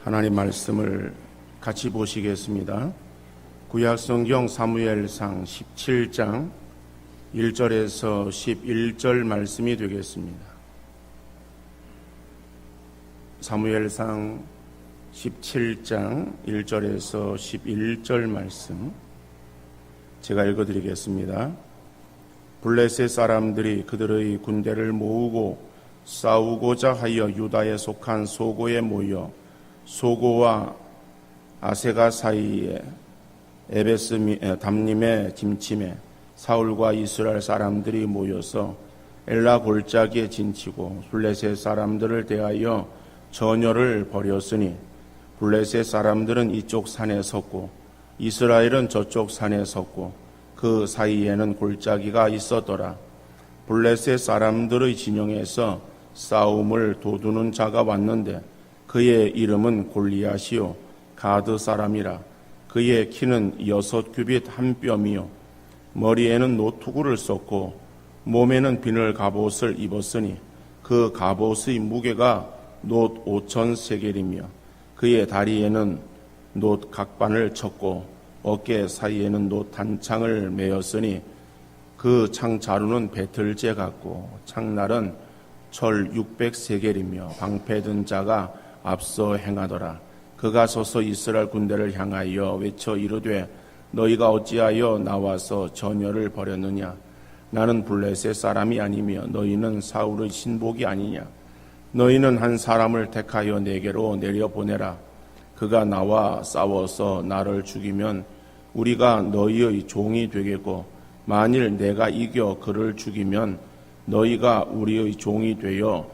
하나님 말씀을 같이 보시겠습니다. 구약성경 사무엘상 17장 1절에서 11절 말씀이 되겠습니다. 사무엘상 17장 1절에서 11절 말씀 제가 읽어드리겠습니다. 블레셋 사람들이 그들의 군대를 모으고 싸우고자 하여 유다에 속한 소고에 모여 소고와 아세가 사이에 에베스 담림의 짐침에 사울과 이스라엘 사람들이 모여서 엘라 골짜기에 진치고 블레셋 사람들을 대하여 전열을 벌였으니 블레셋 사람들은 이쪽 산에 섰고 이스라엘은 저쪽 산에 섰고 그 사이에는 골짜기가 있었더라. 블레셋 사람들의 진영에서 싸움을 도두는 자가 왔는데 그의 이름은 골리앗이요 가드 사람이라. 그의 키는 6규빗 한 뼘이요 머리에는 노투구를 썼고 몸에는 비늘 갑옷을 입었으니 그 갑옷의 무게가 놋 5천 세겔이며 그의 다리에는 놋 각반을 쳤고 어깨 사이에는 놋 단창을 메었으니 그 창 자루는 배틀재 같고 창날은 철 600세겔이며 방패 든 자가 앞서 행하더라. 그가 서서 이스라엘 군대를 향하여 외쳐 이르되 너희가 어찌하여 나와서 전열을 벌였느냐. 나는 블레셋 사람이 아니며 너희는 사울의 신복이 아니냐. 너희는 한 사람을 택하여 내게로 내려보내라. 그가 나와 싸워서 나를 죽이면 우리가 너희의 종이 되겠고 만일 내가 이겨 그를 죽이면 너희가 우리의 종이 되어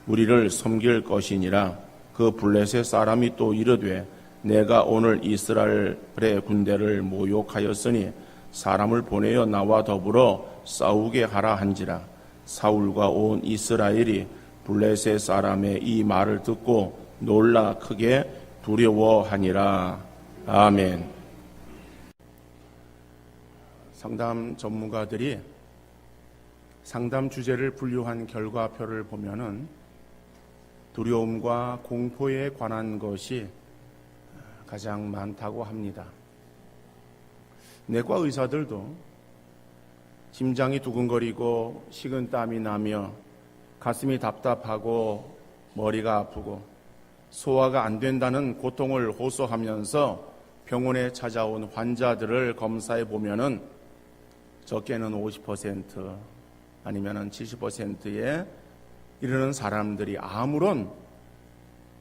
우리를 섬길 것이니라. 그 블레셋 사람이 또 이르되 내가 오늘 이스라엘의 군대를 모욕하였으니 사람을 보내어 나와 더불어 싸우게 하라 한지라. 사울과 온 이스라엘이 블레셋 사람의 이 말을 듣고 놀라 크게 두려워하니라. 아멘. 상담 전문가들이 상담 주제를 분류한 결과표를 보면은 두려움과 공포에 관한 것이 가장 많다고 합니다. 내과 의사들도 심장이 두근거리고 식은땀이 나며 가슴이 답답하고 머리가 아프고 소화가 안 된다는 고통을 호소하면서 병원에 찾아온 환자들을 검사해 보면은 적게는 50% 아니면은 70%에 이르는 사람들이 아무런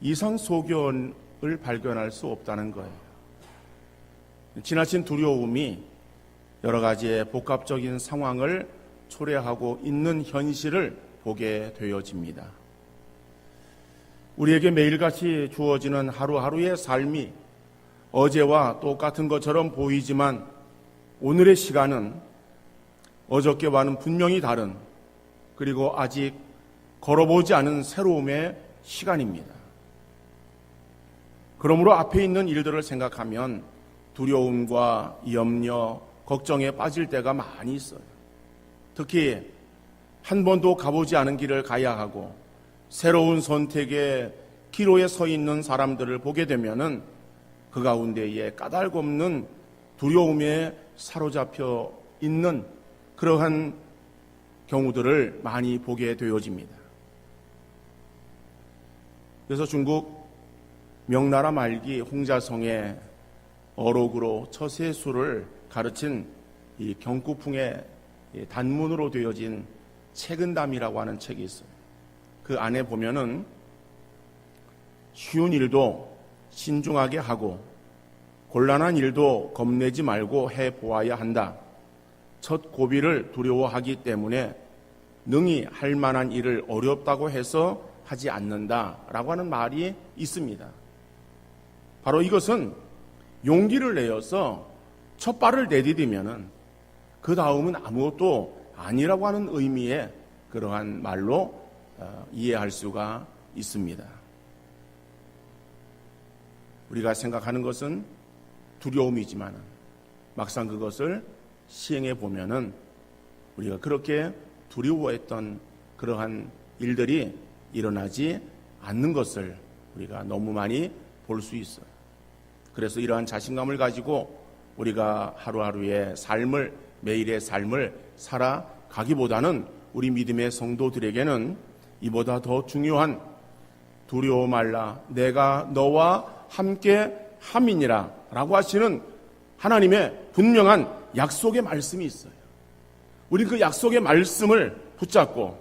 이상 소견을 발견할 수 없다는 거예요. 지나친 두려움이 여러 가지의 복합적인 상황을 초래하고 있는 현실을 보게 되어집니다. 우리에게 매일같이 주어지는 하루하루의 삶이 어제와 똑같은 것처럼 보이지만 오늘의 시간은 어저께와는 분명히 다른 그리고 아직 걸어보지 않은 새로움의 시간입니다. 그러므로 앞에 있는 일들을 생각하면 두려움과 염려, 걱정에 빠질 때가 많이 있어요. 특히 한 번도 가보지 않은 길을 가야 하고 새로운 선택의 기로에 서 있는 사람들을 보게 되면은 그 가운데에 까닭 없는 두려움에 사로잡혀 있는 그러한 경우들을 많이 보게 되어집니다. 그래서 중국 명나라 말기 홍자성의 어록으로 처세술을 가르친 이 경구풍의 단문으로 되어진 책은담이라고 하는 책이 있어요. 그 안에 보면은 쉬운 일도 신중하게 하고 곤란한 일도 겁내지 말고 해보아야 한다. 첫 고비를 두려워하기 때문에 능히 할 만한 일을 어렵다고 해서 하지 않는다라고 하는 말이 있습니다. 바로 이것은 용기를 내어서 첫 발을 내디디면은 그 다음은 아무것도 아니라고 하는 의미의 그러한 말로 이해할 수가 있습니다. 우리가 생각하는 것은 두려움이지만 막상 그것을 시행해 보면은 우리가 그렇게 두려워했던 그러한 일들이 일어나지 않는 것을 우리가 너무 많이 볼 수 있어요. 그래서 이러한 자신감을 가지고 우리가 하루하루의 삶을, 매일의 삶을 살아가기보다는 우리 믿음의 성도들에게는 이보다 더 중요한 두려워 말라 내가 너와 함께 함이니라 라고 하시는 하나님의 분명한 약속의 말씀이 있어요. 우리 그 약속의 말씀을 붙잡고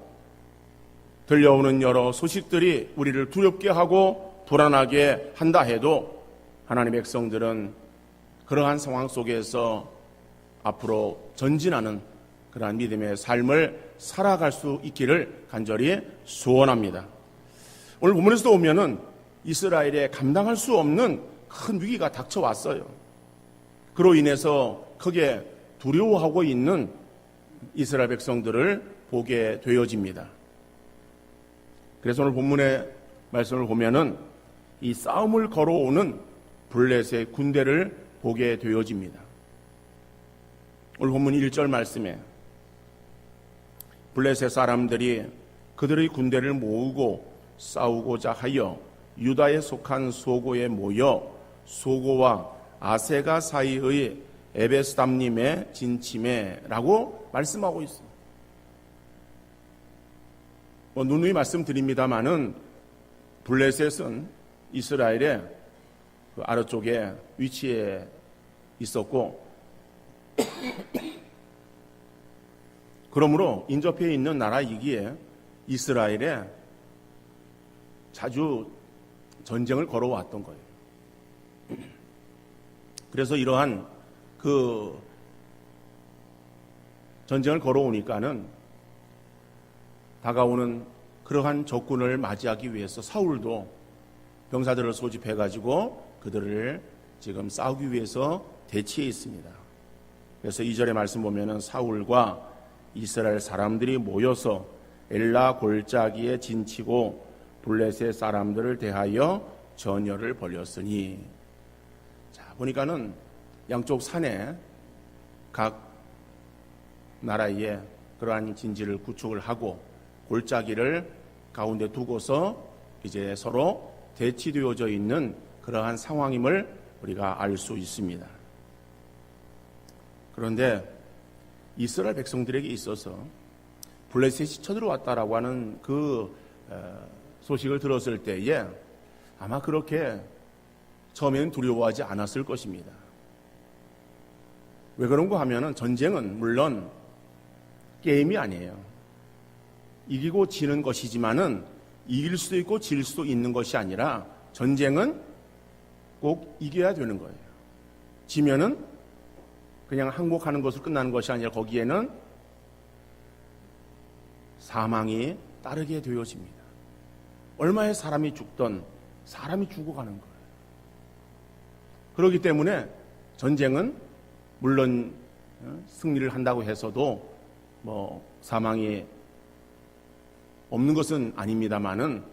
들려오는 여러 소식들이 우리를 두렵게 하고 불안하게 한다 해도 하나님의 백성들은 그러한 상황 속에서 앞으로 전진하는 그러한 믿음의 삶을 살아갈 수 있기를 간절히 소원합니다. 오늘 본문에서도 보면은 이스라엘에 감당할 수 없는 큰 위기가 닥쳐왔어요. 그로 인해서 크게 두려워하고 있는 이스라엘 백성들을 보게 되어집니다. 그래서 오늘 본문의 말씀을 보면은 이 싸움을 걸어오는 블레셋의 군대를 보게 되어집니다. 오늘 본문 1절 말씀에 블레셋 사람들이 그들의 군대를 모으고 싸우고자 하여 유다에 속한 소고에 모여 소고와 아세가 사이의 에베스담림에 진침해라고 말씀하고 있습니다. 누누이 말씀드립니다마는 블레셋은 이스라엘의 그 아래쪽에 위치해 있었고 그러므로 인접해 있는 나라이기에 이스라엘에 자주 전쟁을 걸어왔던 거예요. 그래서 이러한 그 전쟁을 걸어오니까는 다가오는 그러한 적군을 맞이하기 위해서 사울도 병사들을 소집해가지고 그들을 지금 싸우기 위해서 대치해 있습니다. 그래서 2절의 말씀 보면은 사울과 이스라엘 사람들이 모여서 엘라 골짜기에 진치고 블레셋 사람들을 대하여 전열을 벌였으니, 자 보니까는 양쪽 산에 각 나라에 그러한 진지를 구축을 하고 골짜기를 가운데 두고서 이제 서로 대치되어져 있는 그러한 상황임을 우리가 알 수 있습니다. 그런데 이스라엘 백성들에게 있어서 블레셋이 쳐들어왔다라고 하는 그 소식을 들었을 때에 아마 그렇게 처음에는 두려워하지 않았을 것입니다. 왜 그런가 하면은 전쟁은 물론 게임이 아니에요. 이기고 지는 것이지만은 이길 수도 있고 질 수도 있는 것이 아니라 전쟁은 꼭 이겨야 되는 거예요. 지면은 그냥 항복하는 것으로 끝나는 것이 아니라 거기에는 사망이 따르게 되어집니다. 얼마의 사람이 죽던 사람이 죽어가는 거예요. 그렇기 때문에 전쟁은 물론 승리를 한다고 해서도 뭐 사망이 없는 것은 아닙니다만은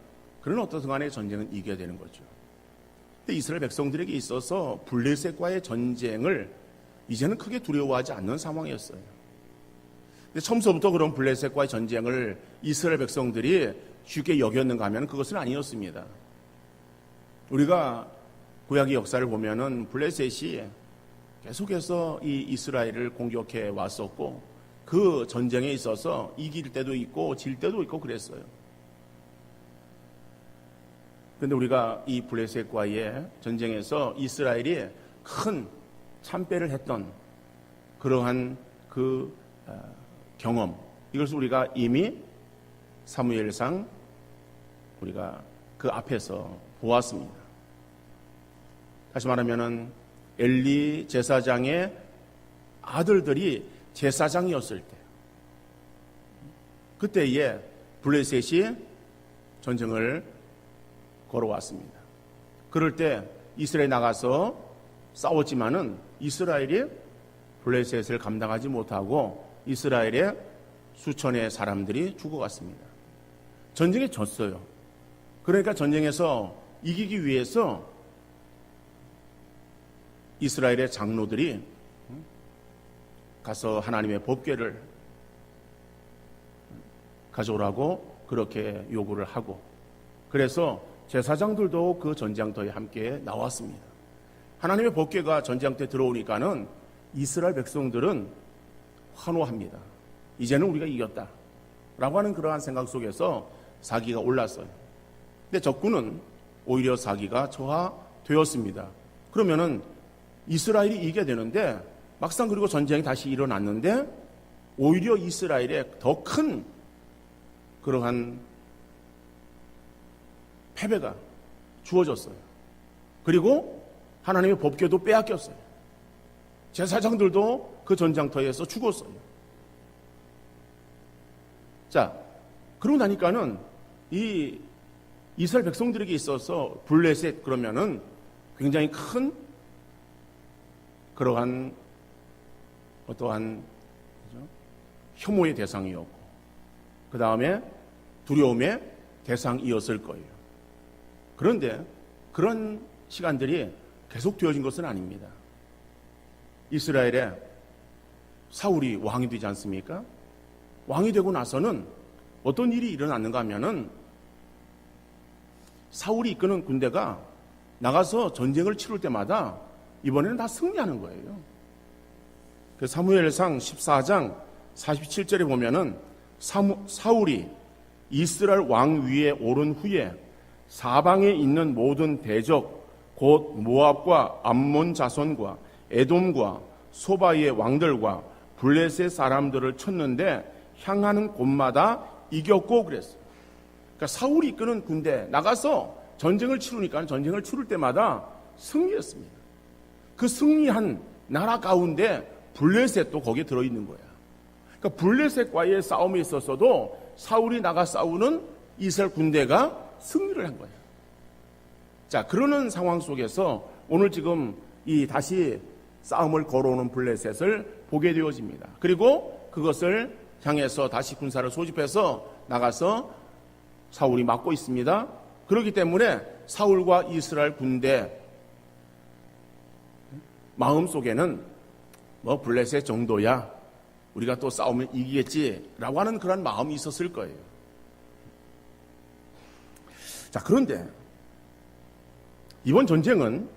그런 어떤 순간에 전쟁은 이겨야 되는 거죠. 근데 이스라엘 백성들에게 있어서 블레셋과의 전쟁을 이제는 크게 두려워하지 않는 상황이었어요. 근데 처음서부터 그런 블레셋과의 전쟁을 이스라엘 백성들이 쉽게 여겼는가 하면 그것은 아니었습니다. 우리가 구약의 역사를 보면은 블레셋이 계속해서 이 이스라엘을 공격해 왔었고 그 전쟁에 있어서 이길 때도 있고 질 때도 있고 그랬어요. 그런데 우리가 이 블레셋과의 전쟁에서 이스라엘이 큰 참배를 했던 그러한 그 경험, 이것을 우리가 이미 사무엘상 우리가 그 앞에서 보았습니다. 다시 말하면은 엘리 제사장의 아들들이 제사장이었을 때, 그때에 블레셋이 전쟁을 걸어왔습니다. 그럴 때 이스라엘이 나가서 싸웠지만은 이스라엘이 블레셋을 감당하지 못하고 이스라엘의 수천의 사람들이 죽어갔습니다. 전쟁에 졌어요. 그러니까 전쟁에서 이기기 위해서 이스라엘의 장로들이 가서 하나님의 법궤를 가져오라고 그렇게 요구를 하고, 그래서 제사장들도 그 전쟁터에 함께 나왔습니다. 하나님의 법궤가 전쟁터에 들어오니까는 이스라엘 백성들은 환호합니다. 이제는 우리가 이겼다 라고 하는 그러한 생각 속에서 사기가 올랐어요. 근데 적군은 오히려 사기가 저하되었습니다. 그러면은 이스라엘이 이기게 되는데 막상 그리고 전쟁이 다시 일어났는데 오히려 이스라엘에 더 큰 그러한 패배가 주어졌어요. 그리고 하나님의 법궤도 빼앗겼어요. 제사장들도 그 전장터에서 죽었어요. 자, 그러고 나니까는 이 이스라엘 백성들에게 있어서 블레셋 그러면은 굉장히 큰 그러한 어떠한 혐오의 대상이었고 그 다음에 두려움의 대상이었을 거예요. 그런데 그런 시간들이 계속 되어진 것은 아닙니다. 이스라엘에 사울이 왕이 되지 않습니까? 왕이 되고 나서는 어떤 일이 일어났는가 하면은 사울이 이끄는 군대가 나가서 전쟁을 치를 때마다 이번에는 다 승리하는 거예요. 그 사무엘상 14장 47절에 보면은 사울이 이스라엘 왕 위에 오른 후에 사방에 있는 모든 대적 곧 모압과 암몬 자손과 에돔과 소바의 왕들과 블레셋 사람들을 쳤는데 향하는 곳마다 이겼고 그랬어요. 그러니까 사울이 이끄는 군대 나가서 전쟁을 치르니까 전쟁을 치를 때마다 승리했습니다. 그 승리한 나라 가운데 블레셋도 거기에 들어있는 거야. 그러니까 블레셋과의 싸움에 있었어도 사울이 나가 싸우는 이스라엘 군대가 승리를 한 거야. 자, 그러는 상황 속에서 오늘 지금 이 다시 싸움을 걸어오는 블레셋을 보게 되어집니다. 그리고 그것을 향해서 다시 군사를 소집해서 나가서 사울이 막고 있습니다. 그렇기 때문에 사울과 이스라엘 군대 마음속에는 뭐 블레셋 정도야 우리가 또 싸우면 이기겠지라고 하는 그런 마음이 있었을 거예요. 자, 그런데 이번 전쟁은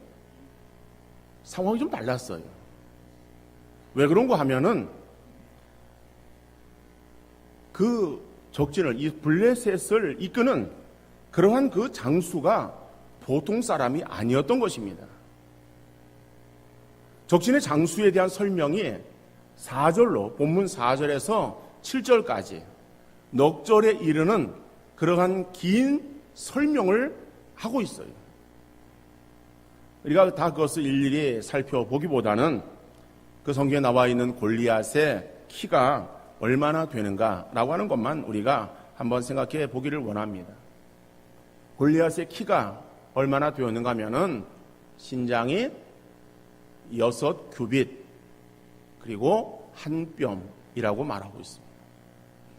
상황이 좀 달랐어요. 왜 그런가 하면은 그 적진을 이 블레셋을 이끄는 그러한 그 장수가 보통 사람이 아니었던 것입니다. 적진의 장수에 대한 설명이 4절로 본문 4절에서 7절까지 넉 절에 이르는 그러한 긴 설명을 하고 있어요. 우리가 다 그것을 일일이 살펴보기보다는 그 성경에 나와 있는 골리앗의 키가 얼마나 되는가라고 하는 것만 우리가 한번 생각해 보기를 원합니다. 골리앗의 키가 얼마나 되었는가 하면은 신장이 6규빗 그리고 한 뼘이라고 말하고 있습니다.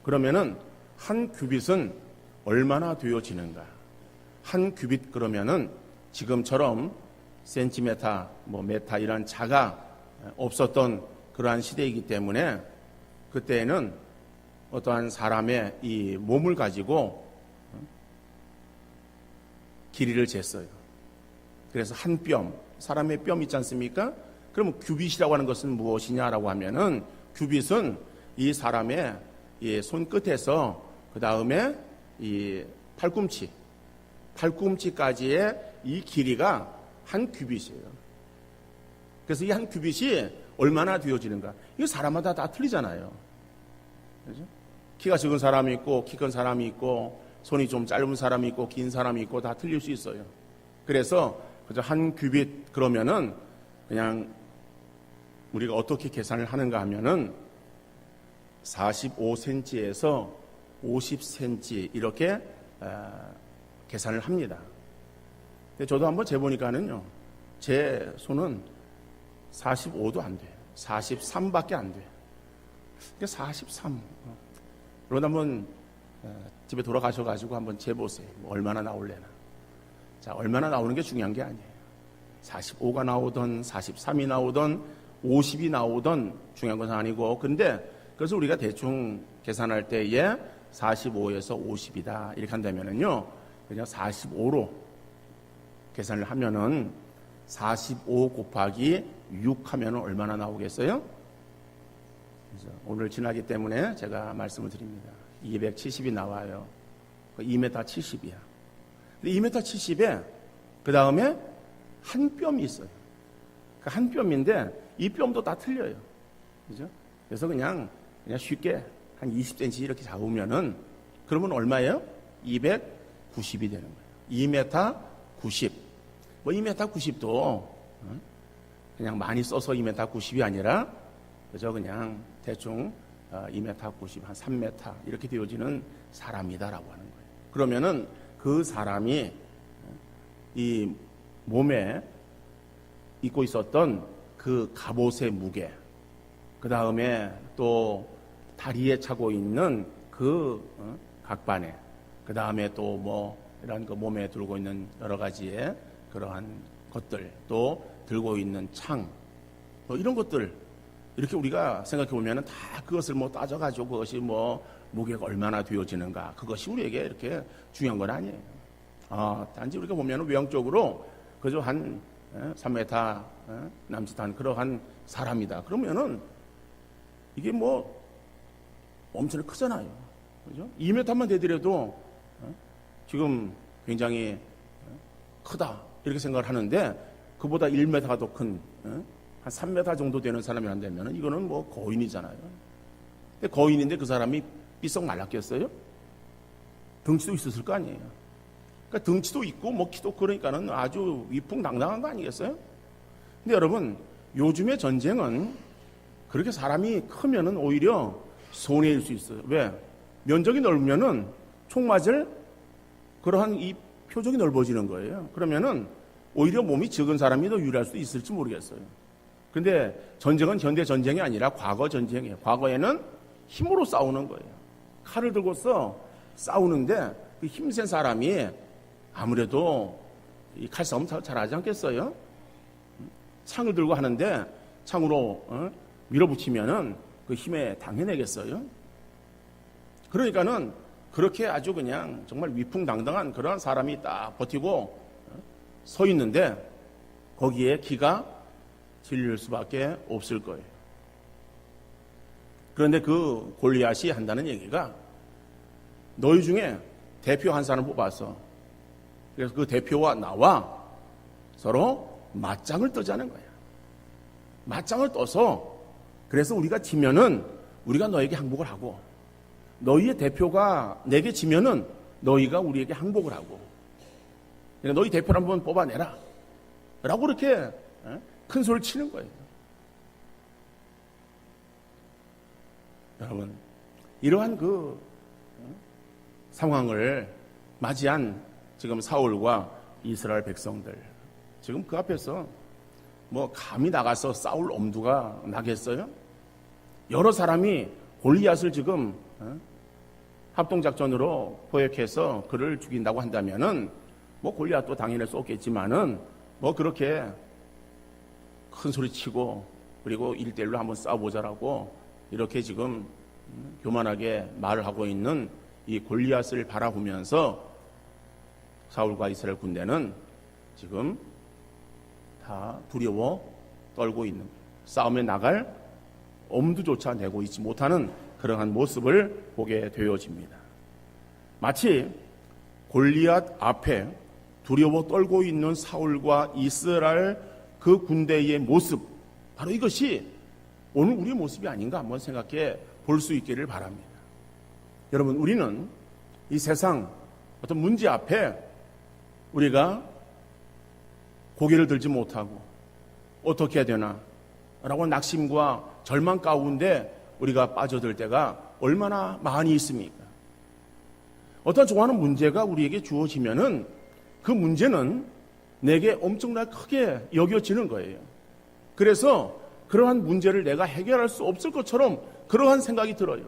그러면은 한 규빗은 얼마나 되어지는가? 한 규빗 그러면은 지금처럼 센티메타, 메타 이런 자가 없었던 그러한 시대이기 때문에 그때에는 어떠한 사람의 이 몸을 가지고 길이를 쟀어요. 그래서 한 뼘, 사람의 뼘 있지 않습니까? 그러면 규빗이라고 하는 것은 무엇이냐라고 하면은 규빗은 이 사람의 이 손끝에서 그 다음에 이 팔꿈치까지의 이 길이가 한 규빗이에요. 그래서 이 한 규빗이 얼마나 되어지는가? 이거 사람마다 다 틀리잖아요. 그렇죠? 키가 적은 사람이 있고 키 큰 사람이 있고 손이 좀 짧은 사람이 있고 긴 사람이 있고 다 틀릴 수 있어요. 그래서 한 규빗 그러면은 그냥 우리가 어떻게 계산을 하는가 하면은 45cm에서 50cm 이렇게 계산을 합니다. 근데 저도 한번 재보니까는요, 제 손은 45도 안 돼요. 43밖에 안 돼요. 43. 여러분 한번 집에 돌아가셔가지고 한번 재보세요. 얼마나 나올래나. 자, 얼마나 나오는 게 중요한 게 아니에요. 45가 나오던 43이 나오던 50이 나오던 중요한 것은 아니고, 근데 그래서 우리가 대충 계산할 때에 45에서 50이다 이렇게 한다면은요, 그냥 45로 계산을 하면은 45 곱하기 6 하면 얼마나 나오겠어요? 오늘 지나기 때문에 제가 말씀을 드립니다. 270이 나와요. 2m 70이야. 근데 2m 70에 그 다음에 한 뼘이 있어요. 그 한 뼘인데 이 뼘도 다 틀려요. 그죠? 그래서 그냥 쉽게 한 20cm 이렇게 잡으면은 그러면 얼마예요? 290이 되는 거예요. 2m 90. 뭐 2m 90도 그냥 많이 써서 2m 90이 아니라 그저 그냥 대충 2m 90, 한 3m 이렇게 되어지는 사람이다라고 하는 거예요. 그러면은 그 사람이 이 몸에 입고 있었던 그 갑옷의 무게, 그 다음에 또 다리에 차고 있는 그 각반에, 그 다음에 또 뭐 이런 그 몸에 들고 있는 여러 가지의 그러한 것들, 또 들고 있는 창, 뭐 이런 것들 이렇게 우리가 생각해 보면은 다 그것을 뭐 따져가지고 그것이 뭐 무게가 얼마나 되어지는가, 그것이 우리에게 이렇게 중요한 건 아니에요. 단지 우리가 보면은 외형적으로 그저 한 3m 남짓한 그러한 사람이다. 그러면은 이게 뭐 엄청 크잖아요. 그죠? 2m만 되더라도 지금 굉장히 크다 이렇게 생각을 하는데 그보다 1m가 더 큰 한 3m 정도 되는 사람이 안 되면 이거는 뭐 거인이잖아요. 근데 거인인데 그 사람이 삐썩 말랐겠어요? 덩치도 있었을 거 아니에요. 그러니까 덩치도 있고 뭐 키도 그러니까는 아주 위풍당당한 거 아니겠어요? 근데 여러분 요즘의 전쟁은 그렇게 사람이 크면은 오히려 손해일 수 있어요. 왜? 면적이 넓으면은 총 맞을 그러한 이 표적이 넓어지는 거예요. 그러면은 오히려 몸이 적은 사람이 더 유리할 수도 있을지 모르겠어요. 근데 전쟁은 현대 전쟁이 아니라 과거 전쟁이에요. 과거에는 힘으로 싸우는 거예요. 칼을 들고서 싸우는데 그 힘센 사람이 아무래도 이 칼싸움 잘하지 않겠어요? 창을 들고 하는데 창으로 밀어붙이면은 그 힘에 당해내겠어요? 그러니까는 그렇게 아주 그냥 정말 위풍당당한 그런 사람이 딱 버티고 서 있는데 거기에 기가 질릴 수밖에 없을 거예요. 그런데 그 골리앗이 한다는 얘기가 너희 중에 대표 한 사람 뽑아서 그래서 그 대표와 나와 서로 맞짱을 뜨자는 거야. 맞짱을 떠서 그래서 우리가 지면은 우리가 너에게 항복을 하고 너희의 대표가 내게 지면은 너희가 우리에게 항복을 하고 그러니까 너희 대표를 한번 뽑아내라 라고 그렇게 큰 소리를 치는 거예요. 여러분 이러한 그 상황을 맞이한 지금 사울과 이스라엘 백성들 지금 그 앞에서 뭐 감히 나가서 싸울 엄두가 나겠어요? 여러 사람이 골리앗을 지금 합동작전으로 포획해서 그를 죽인다고 한다면은 뭐 골리앗도 당연히 쏘겠지만은 뭐 그렇게 큰 소리 치고 그리고 1대1로 한번 싸워보자라고 이렇게 지금 교만하게 말을 하고 있는 이 골리앗을 바라보면서 사울과 이스라엘 군대는 지금 다 두려워 떨고 있는 거예요. 싸움에 나갈 엄두조차 내고 있지 못하는 그러한 모습을 보게 되어집니다. 마치 골리앗 앞에 두려워 떨고 있는 사울과 이스라엘 그 군대의 모습, 바로 이것이 오늘 우리의 모습이 아닌가 한번 생각해 볼 수 있기를 바랍니다. 여러분, 우리는 이 세상 어떤 문제 앞에 우리가 고개를 들지 못하고 어떻게 해야 되나 라고 낙심과 절망 가운데 우리가 빠져들 때가 얼마나 많이 있습니까? 어떤 좋아하는 문제가 우리에게 주어지면은 그 문제는 내게 엄청나게 크게 여겨지는 거예요. 그래서 그러한 문제를 내가 해결할 수 없을 것처럼 그러한 생각이 들어요.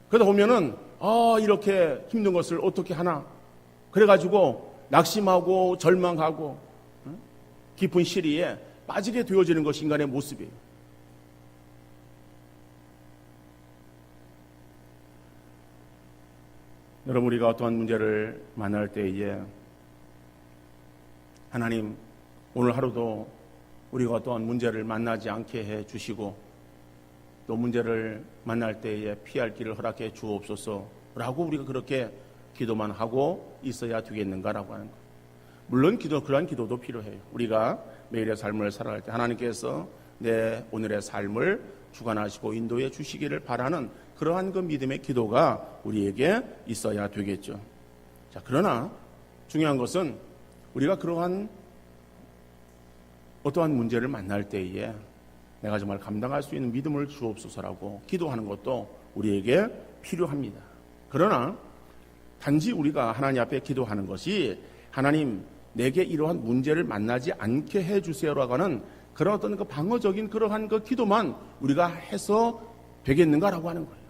그러다 보면은 이렇게 힘든 것을 어떻게 하나 그래가지고 낙심하고 절망하고 깊은 시리에 빠지게 되어지는 것이 인간의 모습이에요. 여러분, 우리가 어떠한 문제를 만날 때에 하나님, 오늘 하루도 우리가 어떠한 문제를 만나지 않게 해 주시고 또 문제를 만날 때에 피할 길을 허락해 주옵소서 라고 우리가 그렇게 기도만 하고 있어야 되겠는가라고 하는 거예요. 물론 그러한 기도도 필요해요. 우리가 매일의 삶을 살아갈 때 하나님께서 내 오늘의 삶을 주관하시고 인도해 주시기를 바라는 그러한 그 믿음의 기도가 우리에게 있어야 되겠죠. 자, 그러나 중요한 것은 우리가 그러한 어떠한 문제를 만날 때에 내가 정말 감당할 수 있는 믿음을 주옵소서라고 기도하는 것도 우리에게 필요합니다. 그러나 단지 우리가 하나님 앞에 기도하는 것이 하나님 내게 이러한 문제를 만나지 않게 해주세요라고 하는 그런 어떤 그 방어적인 그러한 그 기도만 우리가 해서 되겠는가라고 하는 거예요.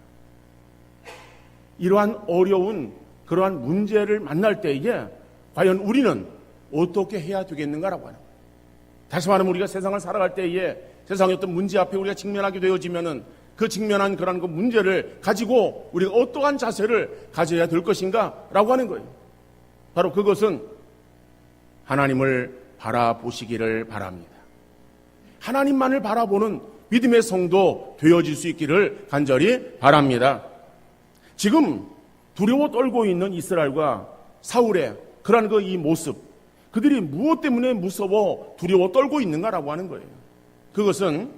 이러한 어려운 그러한 문제를 만날 때에 과연 우리는 어떻게 해야 되겠는가라고 하는 거예요. 다시 말하면 우리가 세상을 살아갈 때에 세상의 어떤 문제 앞에 우리가 직면하게 되어지면은 그 직면한 그런 그 문제를 가지고 우리가 어떠한 자세를 가져야 될 것인가라고 하는 거예요. 바로 그것은 하나님을 바라보시기를 바랍니다. 하나님만을 바라보는 믿음의 성도 되어질 수 있기를 간절히 바랍니다. 지금 두려워 떨고 있는 이스라엘과 사울의 그러한 그 이 모습, 그들이 무엇 때문에 무서워 두려워 떨고 있는가라고 하는 거예요. 그것은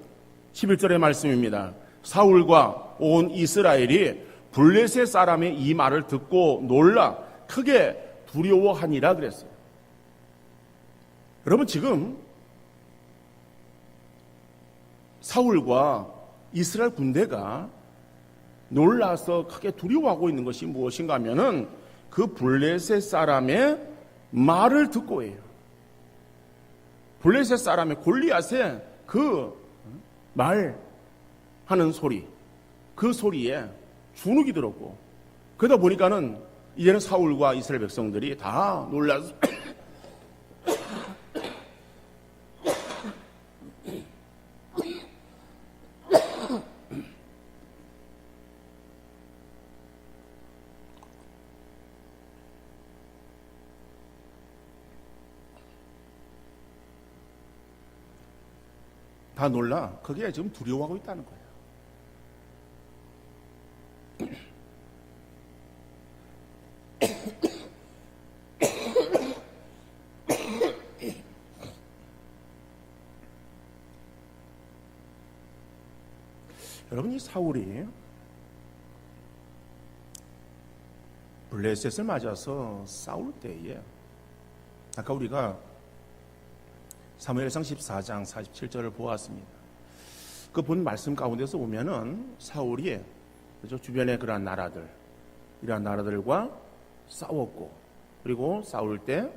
11절의 말씀입니다. 사울과 온 이스라엘이 블레셋 사람의 이 말을 듣고 놀라 크게 두려워하니라 그랬어요. 여러분, 지금 사울과 이스라엘 군대가 놀라서 크게 두려워하고 있는 것이 무엇인가 하면은 그 블레셋 사람의 말을 듣고예요. 블레셋 사람의 골리앗의 그 말하는 소리, 그 소리에 주눅이 들었고, 그러다 보니까는 이제는 사울과 이스라엘 백성들이 다 놀라서 다 놀라 거기에 지금 두려워하고 있다는 거예요. 여러분, 이 사울이 블레셋을 맞아서 싸울 때에 아까 우리가 사무엘상 14장 47절을 보았습니다. 그 본 말씀 가운데서 보면은 사울이 주변의 그러한 나라들, 이러한 나라들과 싸웠고, 그리고 싸울 때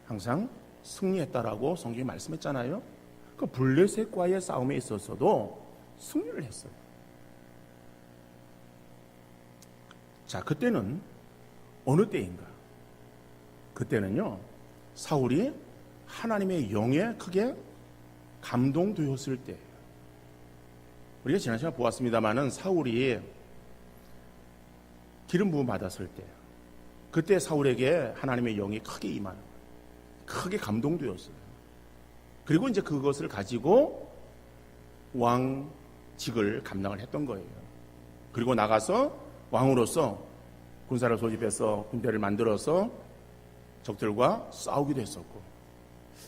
항상 승리했다라고 성경이 말씀했잖아요. 그 블레셋과의 싸움에 있어서도 승리를 했어요. 자, 그때는 어느 때인가? 그때는요, 사울이 하나님의 영에 크게 감동되었을 때예요. 우리가 지난 시간에 보았습니다마는 사울이 기름 부음 받았을 때, 그때 사울에게 하나님의 영이 크게 임하는 거예요. 크게 감동되었어요. 그리고 이제 그것을 가지고 왕직을 감당을 했던 거예요. 그리고 나가서 왕으로서 군사를 소집해서 군대를 만들어서 적들과 싸우기도 했었고,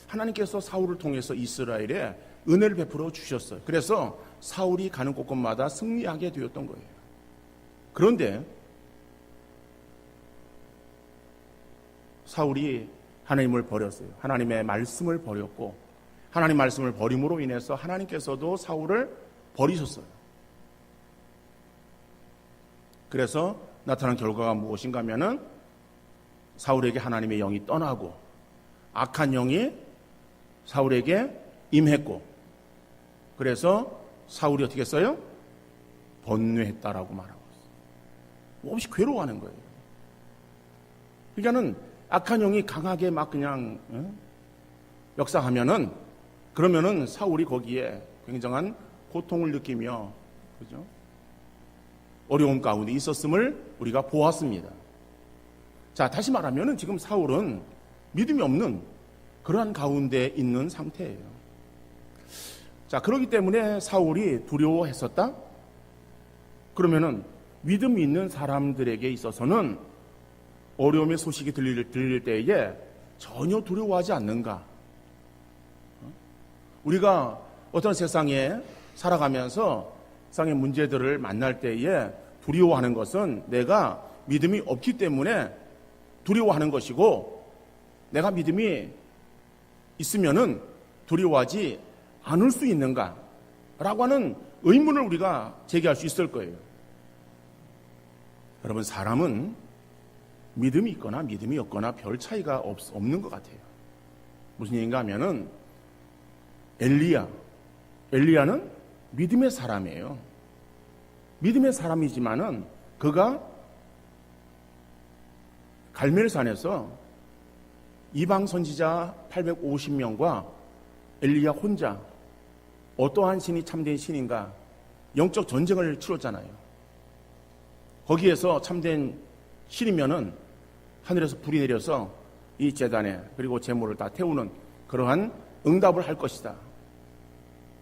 하나님께서 사울을 통해서 이스라엘에 은혜를 베풀어 주셨어요. 그래서 사울이 가는 곳곳마다 승리하게 되었던 거예요. 그런데 사울이 하나님을 버렸어요. 하나님의 말씀을 버렸고, 하나님 말씀을 버림으로 인해서 하나님께서도 사울을 버리셨어요. 그래서 나타난 결과가 무엇인가 하면은 사울에게 하나님의 영이 떠나고 악한 영이 사울에게 임했고, 그래서 사울이 어떻게 했어요? 번뇌했다라고 말하고 있어요. 몹시 괴로워하는 거예요. 그러니까는 악한 영이 강하게 막 그냥 역사하면은, 그러면은 사울이 거기에 굉장한 고통을 느끼며, 그죠? 어려움 가운데 있었음을 우리가 보았습니다. 자, 다시 말하면은 지금 사울은 믿음이 없는 그러한 가운데 있는 상태예요. 자, 그렇기 때문에 사울이 두려워했었다? 그러면은 믿음이 있는 사람들에게 있어서는 어려움의 소식이 들릴 때에 전혀 두려워하지 않는가? 우리가 어떤 세상에 살아가면서 세상의 문제들을 만날 때에 두려워하는 것은 내가 믿음이 없기 때문에 두려워하는 것이고, 내가 믿음이 있으면은 두려워하지 않을 수 있는가? 라고 하는 의문을 우리가 제기할 수 있을 거예요. 여러분, 사람은 믿음이 있거나 믿음이 없거나 별 차이가 없는 것 같아요. 무슨 얘기인가 하면은 엘리야는 믿음의 사람이에요. 믿음의 사람이지만은 그가 갈멜산에서 이방 선지자 850명과 엘리야 혼자 어떠한 신이 참된 신인가 영적 전쟁을 치렀잖아요. 거기에서 참된 신이면은 하늘에서 불이 내려서 이 제단에 그리고 제물을 다 태우는 그러한 응답을 할 것이다.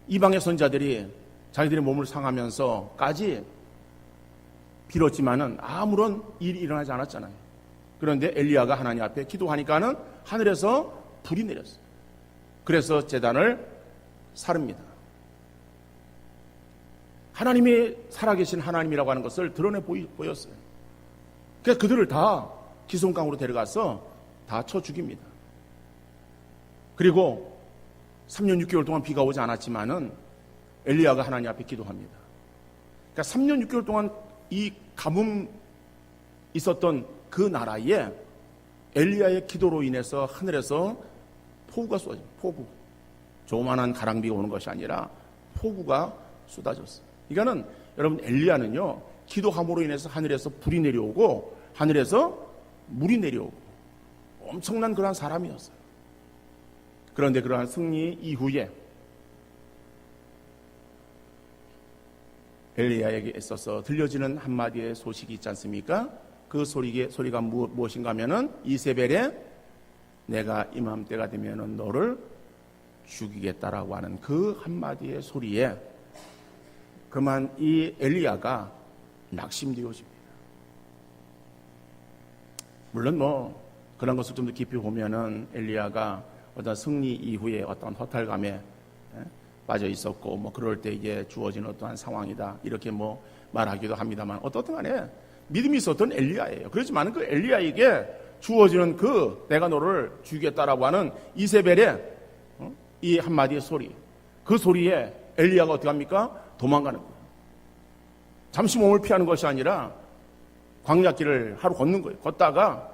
이방의 선자들이 자기들의 몸을 상하면서까지 빌었지만은 아무런 일이 일어나지 않았잖아요. 그런데 엘리야가 하나님 앞에 기도하니까는 하늘에서 불이 내렸어요. 그래서 제단을 사릅니다. 하나님이 살아계신 하나님이라고 하는 것을 드러내 보였어요. 그래서 그들을 다 기송강으로 데려가서 다 쳐 죽입니다. 그리고 3년 6개월 동안 비가 오지 않았지만은 엘리야가 하나님 앞에 기도합니다. 그러니까 3년 6개월 동안 이 가뭄 있었던 그 나라에 엘리야의 기도로 인해서 하늘에서 폭우가 쏟아져요. 폭우. 조그만한 가랑비가 오는 것이 아니라 폭우가 쏟아졌어요. 이거는 여러분, 엘리야는요, 기도함으로 인해서 하늘에서 불이 내려오고 하늘에서 물이 내려오고 엄청난 그러한 사람이었어요. 그런데 그러한 승리 이후에 엘리야에게 있어서 들려지는 한마디의 소식이 있지 않습니까? 그 소리가 무엇인가 하면은 이세벨에 내가 이맘때가 되면은 너를 죽이겠다라고 하는 그 한마디의 소리에 그만 이 엘리야가 낙심되어집니다. 물론 뭐 그런 것을 좀 더 깊이 보면은 엘리야가 어떤 승리 이후에 어떤 허탈감에 빠져 있었고 뭐 그럴 때 이제 주어진 어떠한 상황이다 이렇게 뭐 말하기도 합니다만, 어떻든 간에 믿음이 있었던 엘리야예요. 그렇지만 그 엘리야에게 주어지는 그 내가 너를 죽이겠다라고 하는 이세벨의 이 한마디의 소리, 그 소리에 엘리야가 어떻게 합니까? 도망가는 거예요. 잠시 몸을 피하는 것이 아니라 광야길을 하루 걷는 거예요. 걷다가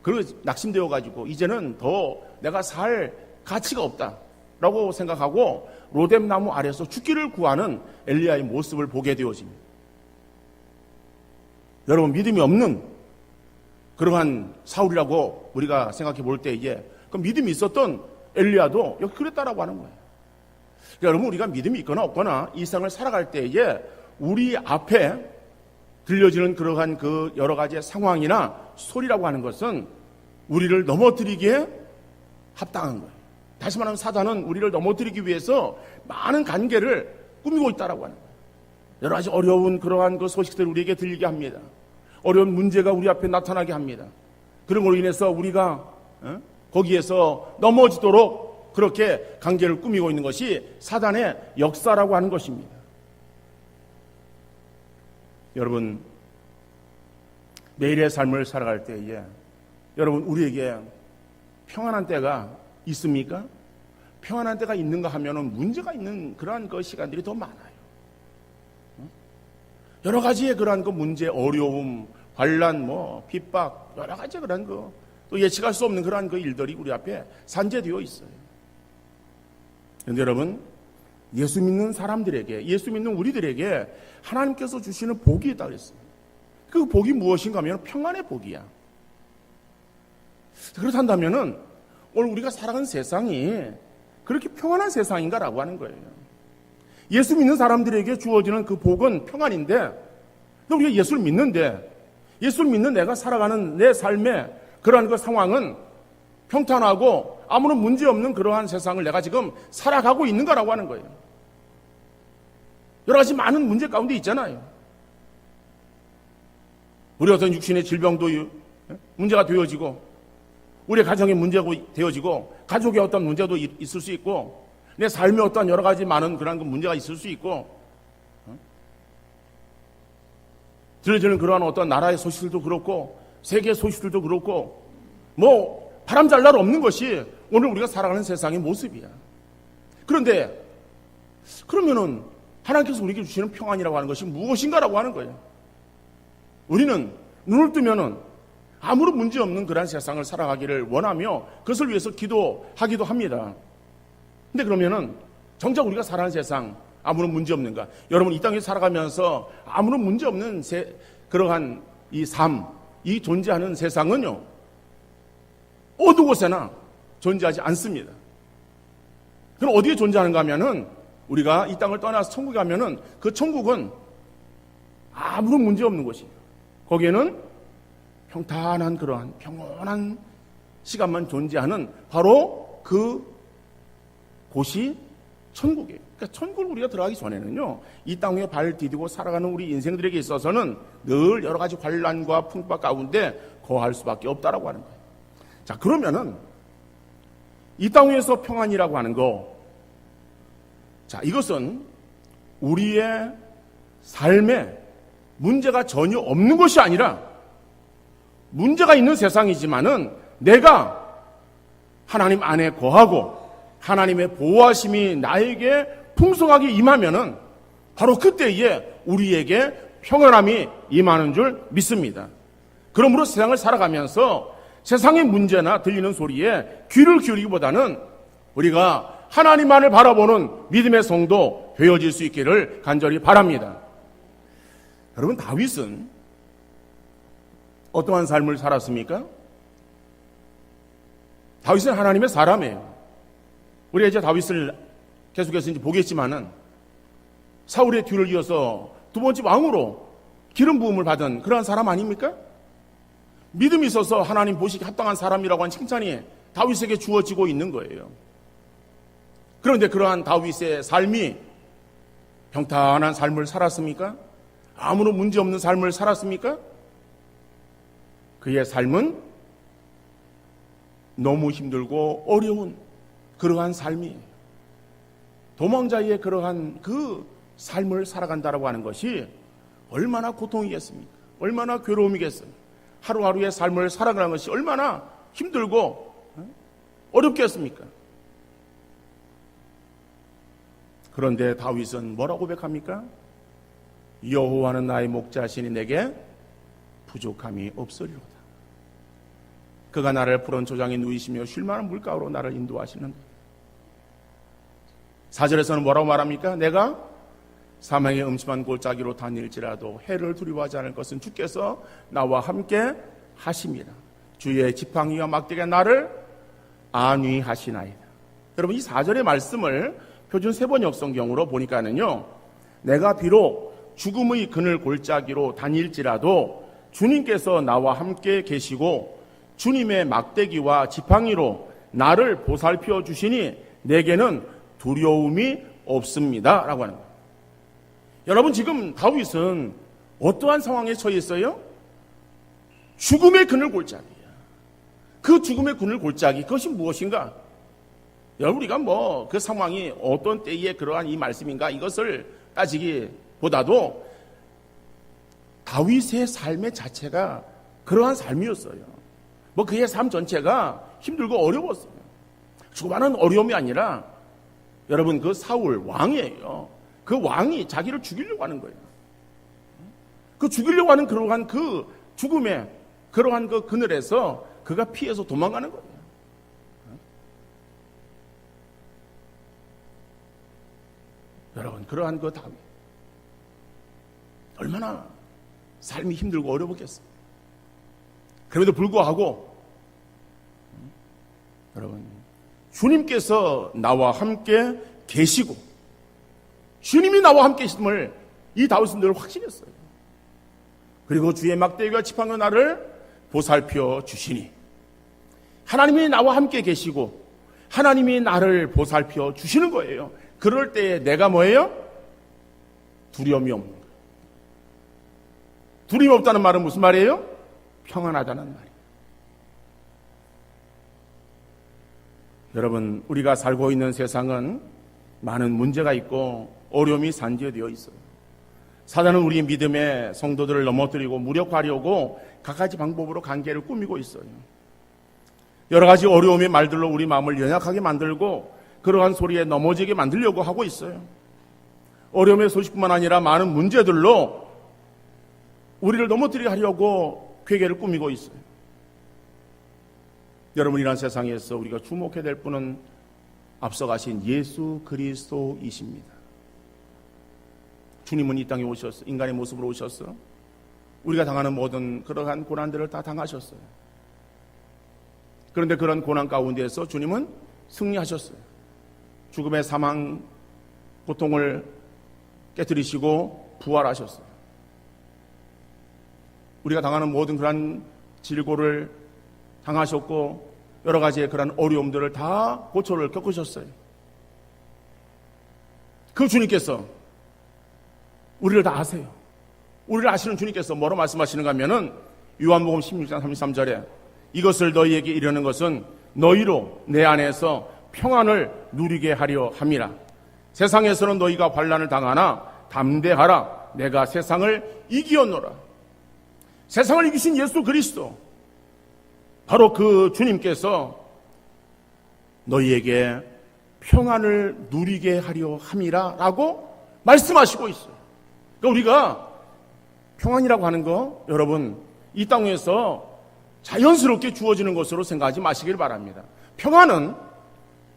그리고 낙심되어 가지고 이제는 더 내가 살 가치가 없다라고 생각하고 로뎀 나무 아래서 죽기를 구하는 엘리야의 모습을 보게 되어집니다. 여러분, 믿음이 없는 그러한 사울이라고 우리가 생각해 볼 때에 그 믿음이 있었던 엘리야도 여기 그랬다라고 하는 거예요. 그러니까 여러분, 우리가 믿음이 있거나 없거나 이 세상을 살아갈 때에 우리 앞에 들려지는 그러한 그 여러 가지의 상황이나 소리라고 하는 것은 우리를 넘어뜨리기에 합당한 거예요. 다시 말하면 사단은 우리를 넘어뜨리기 위해서 많은 관계를 꾸미고 있다라고 하는 거예요. 여러 가지 어려운 그러한 그 소식들을 우리에게 들리게 합니다. 어려운 문제가 우리 앞에 나타나게 합니다. 그런 걸로 인해서 우리가 거기에서 넘어지도록 그렇게 관계를 꾸미고 있는 것이 사단의 역사라고 하는 것입니다. 여러분, 매일의 삶을 살아갈 때에 여러분, 우리에게 평안한 때가 있습니까? 평안한 때가 있는가 하면은 문제가 있는 그러한 그 시간들이 더 많아요. 여러 가지의 그러한 그 문제, 어려움, 환난, 뭐 핍박, 여러 가지 그런 그 또 예측할 수 없는 그러한 그 일들이 우리 앞에 산재되어 있어요. 그런데 여러분, 예수 믿는 사람들에게, 예수 믿는 우리들에게 하나님께서 주시는 복이 있다고 그랬어요. 그 복이 무엇인가 하면 평안의 복이야. 그렇다면은 오늘 우리가 살아가는 세상이 그렇게 평안한 세상인가라고 하는 거예요. 예수 믿는 사람들에게 주어지는 그 복은 평안인데, 근데 우리가 예수를 믿는데, 예수를 믿는 내가 살아가는 내 삶의 그러한 그 상황은 평탄하고 아무런 문제 없는 그러한 세상을 내가 지금 살아가고 있는가라고 하는 거예요. 여러 가지 많은 문제 가운데 있잖아요. 우리 어떤 육신의 질병도 문제가 되어지고, 우리 가정의 문제가 되어지고, 가족의 어떤 문제도 있을 수 있고, 내 삶에 어떤 여러 가지 많은 그런 문제가 있을 수 있고, 들려지는 그러한 어떤 나라의 소식들도 그렇고, 세계의 소식들도 그렇고, 뭐 바람잘 날 없는 것이 오늘 우리가 살아가는 세상의 모습이야. 그런데 그러면은 하나님께서 우리에게 주시는 평안이라고 하는 것이 무엇인가라고 하는 거예요. 우리는 눈을 뜨면은 아무런 문제 없는 그런 세상을 살아가기를 원하며 그것을 위해서 기도하기도 합니다. 근데 그러면은 정작 우리가 살아가는 세상 아무런 문제 없는가? 여러분, 이 땅에 살아가면서 아무런 문제 없는 그러한 이 삶, 이 존재하는 세상은요, 어느 곳에나 존재하지 않습니다. 그럼 어디에 존재하는가 하면은 우리가 이 땅을 떠나서 천국에 가면은 그 천국은 아무런 문제 없는 곳이에요. 거기에는 평탄한 그러한 평온한 시간만 존재하는 바로 그 곳이 천국이에요. 그러니까 천국을 우리가 들어가기 전에는요, 이 땅 위에 발 디디고 살아가는 우리 인생들에게 있어서는 늘 여러 가지 환난과 풍파 가운데 거할 수밖에 없다라고 하는 거예요. 자, 그러면은 이 땅 위에서 평안이라고 하는 거, 자, 이것은 우리의 삶에 문제가 전혀 없는 것이 아니라 문제가 있는 세상이지만은 내가 하나님 안에 거하고 하나님의 보호하심이 나에게 풍성하게 임하면은 바로 그때에 우리에게 평안함이 임하는 줄 믿습니다. 그러므로 세상을 살아가면서 세상의 문제나 들리는 소리에 귀를 기울이기보다는 우리가 하나님만을 바라보는 믿음의 성도 되어질 수 있기를 간절히 바랍니다. 여러분, 다윗은 어떠한 삶을 살았습니까? 다윗은 하나님의 사람이에요. 우리가 이제 다윗을 계속해서 이제 보겠지만은 사울의 뒤를 이어서 두 번째 왕으로 기름 부음을 받은 그러한 사람 아닙니까? 믿음이 있어서 하나님 보시기에 합당한 사람이라고 하는 칭찬이 다윗에게 주어지고 있는 거예요. 그런데 그러한 다윗의 삶이 평탄한 삶을 살았습니까? 아무런 문제 없는 삶을 살았습니까? 그의 삶은 너무 힘들고 어려운 그러한 삶이에요. 도망자의 그러한 그 삶을 살아간다라고 하는 것이 얼마나 고통이겠습니까? 얼마나 괴로움이겠습니까? 하루하루의 삶을 살아가는 것이 얼마나 힘들고 어렵겠습니까? 그런데 다윗은 뭐라고 고백합니까? 여호와는 나의 목자시니 내게 부족함이 없으리로다. 그가 나를 푸른 초장에 누이시며 쉴만한 물가로 나를 인도하시는. 4절에서는 뭐라고 말합니까? 내가 사망의 음침한 골짜기로 다닐지라도 해를 두려워하지 않을 것은 주께서 나와 함께 하심이라. 주의 지팡이와 막대기가 나를 안위하시나이다. 여러분, 이 4절의 말씀을 표준 세번역 성경으로 보니까는요, 내가 비록 죽음의 그늘 골짜기로 다닐지라도 주님께서 나와 함께 계시고 주님의 막대기와 지팡이로 나를 보살펴 주시니 내게는 두려움이 없습니다 라고 하는 거예요. 여러분, 지금 다윗은 어떠한 상황에 처해 있어요? 죽음의 그늘 골짜기야. 그 죽음의 그늘 골짜기, 그것이 무엇인가? 여러분, 우리가 뭐 그 상황이 어떤 때에 그러한 이 말씀인가 이것을 따지기보다도 다윗의 삶의 자체가 그러한 삶이었어요. 뭐 그의 삶 전체가 힘들고 어려웠어요. 수많은 어려움이 아니라 여러분, 그 사울 왕이에요. 그 왕이 자기를 죽이려고 하는 거예요. 그 죽이려고 하는 그러한 그 죽음의 그러한 그 그늘에서 그가 피해서 도망가는 거예요. 여러분, 그러한 그 다윗 얼마나 삶이 힘들고 어려웠겠어요. 그럼에도 불구하고 여러분, 주님께서 나와 함께 계시고 주님이 나와 함께 계심을 이 다윗은 늘 확신했어요. 그리고 주의 막대기와 지팡이가 나를 보살펴 주시니, 하나님이 나와 함께 계시고 하나님이 나를 보살펴 주시는 거예요. 그럴 때에 내가 뭐예요? 두려움이 없는 거예요. 두려움이 없다는 말은 무슨 말이에요? 평안하다는 말이에요. 여러분, 우리가 살고 있는 세상은 많은 문제가 있고 어려움이 산재되어 있어요. 사단은 우리 믿음의 성도들을 넘어뜨리고 무력화하려고 갖가지 방법으로 관계를 꾸미고 있어요. 여러 가지 어려움의 말들로 우리 마음을 연약하게 만들고 그러한 소리에 넘어지게 만들려고 하고 있어요. 어려움의 소식뿐만 아니라 많은 문제들로 우리를 넘어뜨리게 하려고 괴계를 꾸미고 있어요. 여러분, 이런 세상에서 우리가 주목해야 될 분은 앞서가신 예수 그리스도이십니다. 주님은 이 땅에 오셨어. 인간의 모습으로 오셨어. 우리가 당하는 모든 그러한 고난들을 다 당하셨어요. 그런데 그런 고난 가운데서 주님은 승리하셨어요. 죽음의 사망, 고통을 깨뜨리시고 부활하셨어요. 우리가 당하는 모든 그러한 질고를 당하셨고 여러 가지의 그런 어려움들을 다 고초를 겪으셨어요. 그 주님께서 우리를 다 아세요. 우리를 아시는 주님께서 뭐로 말씀하시는가 하면은 요한복음 16장 33절에 이것을 너희에게 이르는 것은 너희로 내 안에서 평안을 누리게 하려 함이라. 세상에서는 너희가 환난을 당하나 담대하라. 내가 세상을 이기었노라. 세상을 이기신 예수 그리스도, 바로 그 주님께서 너희에게 평안을 누리게 하려 함이라 라고 말씀하시고 있어요. 그러니까 우리가 평안이라고 하는 거, 여러분, 이 땅에서 자연스럽게 주어지는 것으로 생각하지 마시길 바랍니다. 평안은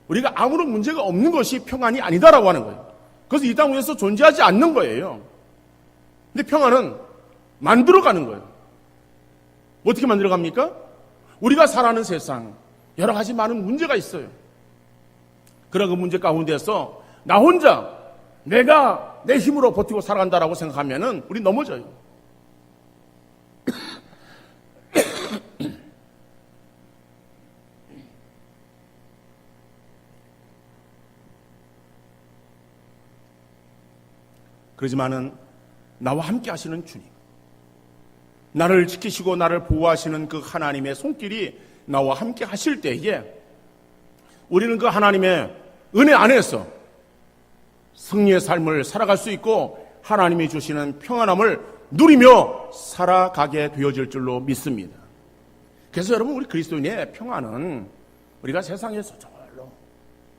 우리가 아무런 문제가 없는 것이 평안이 아니다라고 하는 거예요. 그래서 이 땅에서 존재하지 않는 거예요. 근데 평안은 만들어가는 거예요. 어떻게 만들어갑니까? 우리가 살아가는 세상, 여러 가지 많은 문제가 있어요. 그런 그 문제 가운데서 나 혼자 내가 내 힘으로 버티고 살아간다라고 생각하면은 우리 넘어져요. 그렇지만은 나와 함께 하시는 주님, 나를 지키시고 나를 보호하시는 그 하나님의 손길이 나와 함께 하실 때에 우리는 그 하나님의 은혜 안에서 승리의 삶을 살아갈 수 있고 하나님이 주시는 평안함을 누리며 살아가게 되어질 줄로 믿습니다. 그래서 여러분, 우리 그리스도인의 평안은 우리가 세상에서 저절로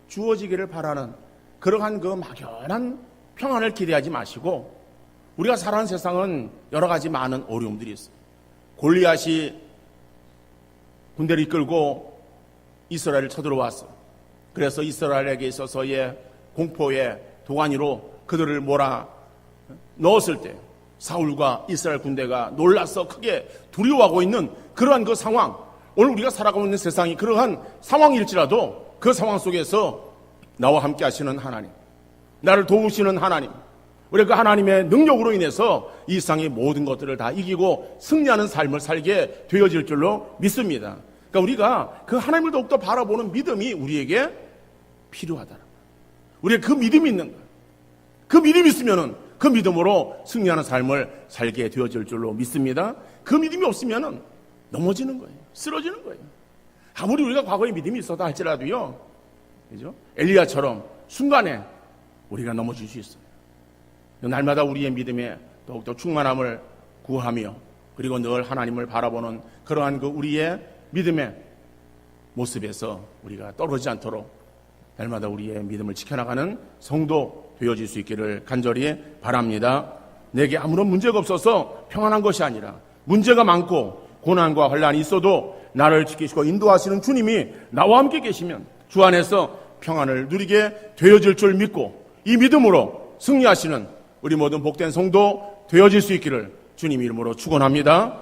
주어지기를 바라는 그러한 그 막연한 평안을 기대하지 마시고, 우리가 살아가는 세상은 여러 가지 많은 어려움들이 있어요. 골리앗이 군대를 이끌고 이스라엘을 쳐들어왔어. 그래서 이스라엘에게 있어서의 공포의 도가니로 그들을 몰아 넣었을 때 사울과 이스라엘 군대가 놀라서 크게 두려워하고 있는 그러한 그 상황, 오늘 우리가 살아가고 있는 세상이 그러한 상황일지라도 그 상황 속에서 나와 함께 하시는 하나님, 나를 도우시는 하나님, 우리 그 하나님의 능력으로 인해서 이 세상의 모든 것들을 다 이기고 승리하는 삶을 살게 되어질 줄로 믿습니다. 그러니까 우리가 그 하나님을 더욱더 바라보는 믿음이 우리에게 필요하다. 우리가 그 믿음이 있는 거예요. 그 믿음이 있으면은 그 믿음으로 승리하는 삶을 살게 되어질 줄로 믿습니다. 그 믿음이 없으면은 넘어지는 거예요. 쓰러지는 거예요. 아무리 우리가 과거에 믿음이 있었다 할지라도요, 그죠? 엘리야처럼 순간에 우리가 넘어질 수 있어요. 날마다 우리의 믿음에 더욱더 충만함을 구하며, 그리고 늘 하나님을 바라보는 그러한 그 우리의 믿음의 모습에서 우리가 떨어지지 않도록 날마다 우리의 믿음을 지켜나가는 성도 되어질 수 있기를 간절히 바랍니다. 내게 아무런 문제가 없어서 평안한 것이 아니라 문제가 많고 고난과 환난이 있어도 나를 지키시고 인도하시는 주님이 나와 함께 계시면 주 안에서 평안을 누리게 되어질 줄 믿고, 이 믿음으로 승리하시는 우리 모든 복된 성도 되어질 수 있기를 주님 이름으로 축원합니다.